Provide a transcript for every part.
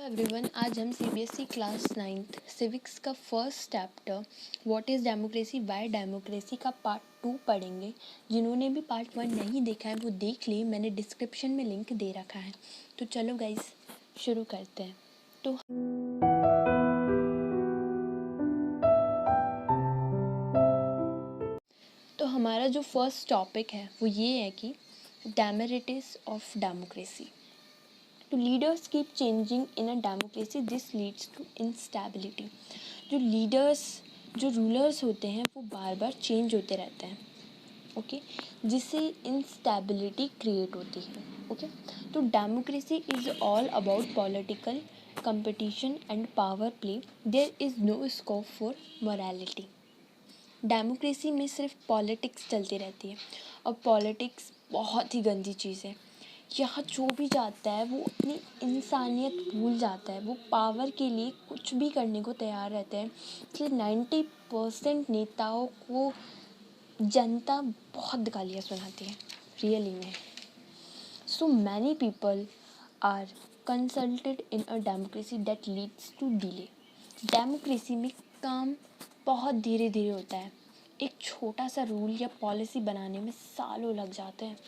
Everyone, आज हम CBSE class 9th civics का first chapter what is democracy Y democracy का पार्ट 2 पढ़ेंगे। जिन्होंने भी पार्ट 1 नहीं देखा है वो देख ले, मैंने डिस्क्रिप्शन में लिंक दे रखा है। तो चलो गाइस शुरू करते हैं। तो हमारा जो फर्स्ट टॉपिक है वो ये है कि demerits of democracy. To leaders keep changing in a democracy, this leads to instability. जो लीडर्स जो रूलर्स होते हैं वो बार बार चेंज होते रहते हैं, ओके जिससे इंस्टेबिलिटी क्रिएट होती है। ओके तो democracy is all about political competition and power play. There is no scope for morality. Democracy में सिर्फ पॉलिटिक्स चलती रहती है और पॉलिटिक्स बहुत ही गंदी चीज़ है। यहाँ जो भी जाता है वो अपनी इंसानियत भूल जाता है, वो पावर के लिए कुछ भी करने को तैयार रहते हैं। इसलिए 90% नेताओं को जनता बहुत गालियाँ सुनाती है रियली में। So many people are consulted in a democracy that leads to delay. Democracy में काम बहुत धीरे धीरे होता है। एक छोटा सा रूल या पॉलिसी बनाने में सालों लग जाते हैं।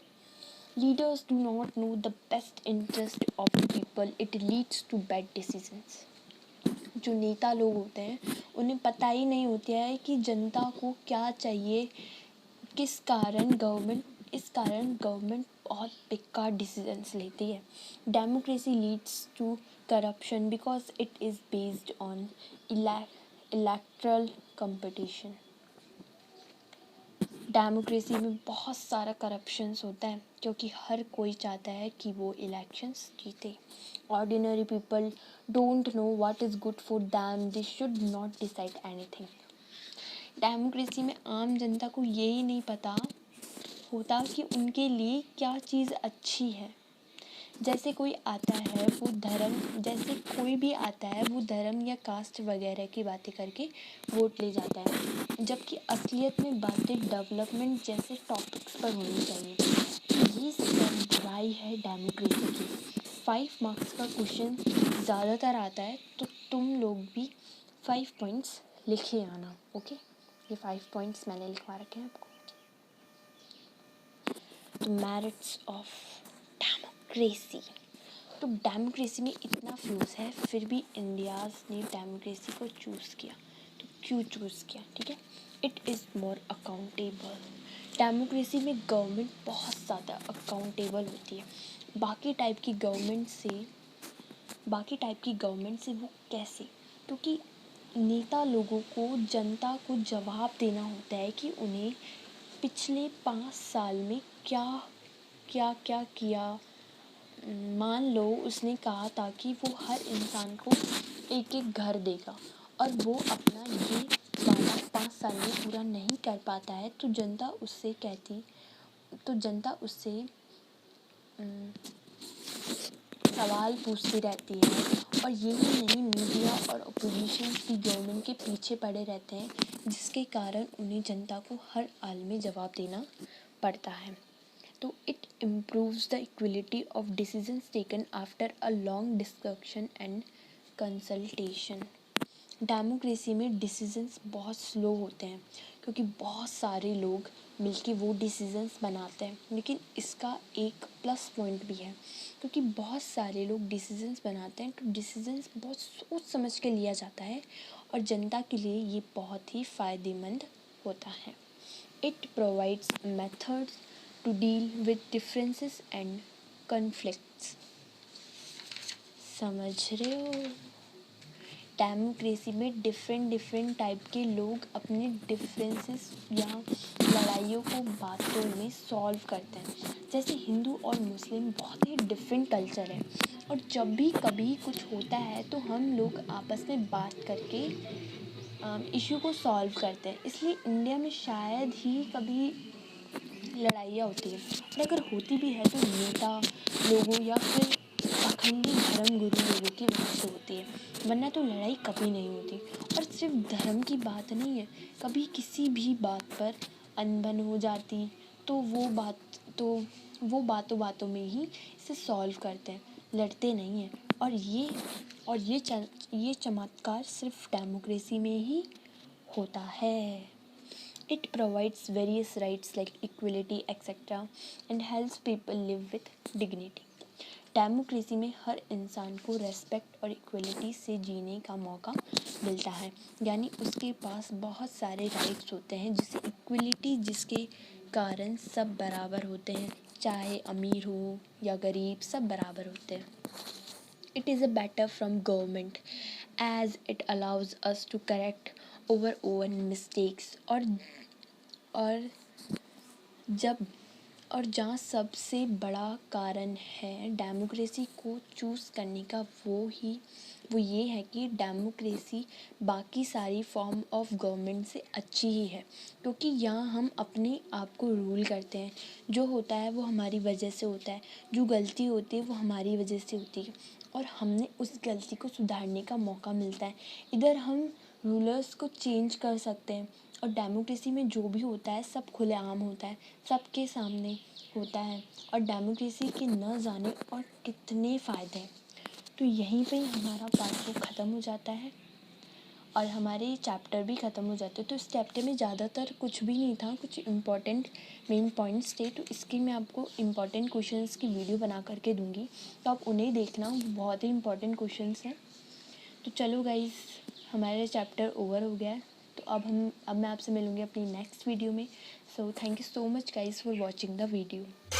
Leaders do not know the best interest of the people. It leads to bad decisions. जो नेता लोग होते हैं उन्हें पता ही नहीं होता है कि जनता को क्या चाहिए, किस कारण गवर्नमेंट बहुत बेकार डिसीजंस लेती है। Democracy leads to corruption because it is based on electoral competition. Democracy में बहुत सारा करप्शंस होता है क्योंकि हर कोई चाहता है कि वो इलेक्शंस जीते। Ordinary people don't know what is good for them, they should not decide anything. Democracy में आम जनता को यही नहीं पता होता कि उनके लिए क्या चीज़ अच्छी है। जैसे कोई आता है वो धर्म या कास्ट वगैरह की बातें करके वोट ले जाता है, जबकि असलियत में बातें डेवलपमेंट जैसे टॉपिक्स पर होनी चाहिए। ये सब बुराई है डेमोक्रेसी की। 5 मार्क्स का क्वेश्चन ज़्यादातर आता है तो तुम लोग भी 5 पॉइंट्स लिखे आना। ओके ये 5 पॉइंट्स मैंने लिखवा रखे हैं आपको। तो मेरिट्स ऑफ डेमोक्रेसी। तो डेमोक्रेसी में इतना फ्यूज है फिर भी इंडियाज़ ने डेमोक्रेसी को चूज़ किया। तो क्यों चूज़ किया? ठीक है, it is more accountable. Democracy में गवर्नमेंट बहुत ज़्यादा अकाउंटेबल होती है बाकी टाइप की गवर्नमेंट से। वो कैसे? क्योंकि नेता लोगों को जनता को जवाब देना होता है कि उन्हें पिछले 5 साल में क्या किया। मान लो उसने कहा था कि वो हर इंसान को एक एक घर देगा और वो अपना ये वादा 5 साल में पूरा नहीं कर पाता है तो जनता उससे सवाल पूछती रहती है। और यही नहीं, मीडिया और अपोजिशन भी गवर्नमेंट के पीछे पड़े रहते हैं जिसके कारण उन्हें जनता को हर हाल में जवाब देना पड़ता है। तो it improves the equality of decisions taken after a long discussion and consultation. Democracy में डिसीजंस बहुत स्लो होते हैं क्योंकि बहुत सारे लोग मिलके वो डिसीजंस बनाते हैं, लेकिन इसका एक प्लस पॉइंट भी है क्योंकि बहुत सारे लोग डिसीजंस बनाते हैं तो डिसीजंस बहुत सोच समझ के लिया जाता है और जनता के लिए ये बहुत ही फ़ायदेमंद होता है। It provides methods to deal with differences and conflicts। समझ रहे हो? डेमोक्रेसी में डिफरेंट टाइप के लोग अपने डिफरेंसेस या लड़ाइयों को बातों में सॉल्व करते हैं। जैसे हिंदू और मुस्लिम बहुत ही डिफरेंट कल्चर है और जब भी कभी कुछ होता है तो हम लोग आपस में बात करके इशू को सॉल्व करते हैं। इसलिए इंडिया में शायद ही कभी लड़ाइयाँ होती है और अगर होती भी है तो नेता लोगों या फिर अखंडी धर्म गुरु लोगों की वजह से होती है, वरना तो लड़ाई कभी नहीं होती। और सिर्फ धर्म की बात नहीं है, कभी किसी भी बात पर अनबन हो जाती तो वो बातों में ही इसे सॉल्व करते हैं, लड़ते नहीं हैं। ये चमत्कार सिर्फ डेमोक्रेसी में ही होता है. It provides various rights like equality, etc. and helps people live with dignity. Democracy में हर इंसान को रेस्पेक्ट और इक्वलिटी से जीने का मौका मिलता है, यानी उसके पास बहुत सारे राइट्स होते हैं, जिसे इक्वलिटी, जिसके कारण सब बराबर होते हैं, चाहे अमीर हो या गरीब, सब बराबर होते हैं. It is a better from government as it allows us to correct our own mistakes और जब और जहाँ सबसे बड़ा कारण है डेमोक्रेसी को चूज़ करने का वो ये है कि डेमोक्रेसी बाकी सारी फॉर्म ऑफ गवर्नमेंट से अच्छी ही है, क्योंकि यहाँ हम अपने आप को रूल करते हैं. जो होता है वो हमारी वजह से होता है, जो गलती होती है वो हमारी वजह से होती है, और हमने उस गलती को सुधारने का मौका मिलता है. इधर हम रूलर्स को चेंज कर सकते हैं, और डेमोक्रेसी में जो भी होता है सब खुलेआम होता है, सबके सामने होता है, और डेमोक्रेसी के न जाने और कितने फ़ायदे हैं. तो यहीं पे ही हमारा पार्ट 2 ख़त्म हो जाता है और हमारे चैप्टर भी ख़त्म हो जाते हैं. तो इस चैप्टर में ज़्यादातर कुछ भी नहीं था, कुछ इम्पॉर्टेंट मेन पॉइंट्स थे. तो इसकी मैं आपको इम्पॉर्टेंट क्वेश्चंस की वीडियो बना करके दूँगी, तो आप उन्हें देखना, बहुत ही इम्पॉर्टेंट क्वेश्चंस हैं. तो चलो गाइस, हमारा चैप्टर ओवर हो गया है. तो अब मैं आपसे मिलूँगी अपनी नेक्स्ट वीडियो में. So thank you so much guys for watching the video.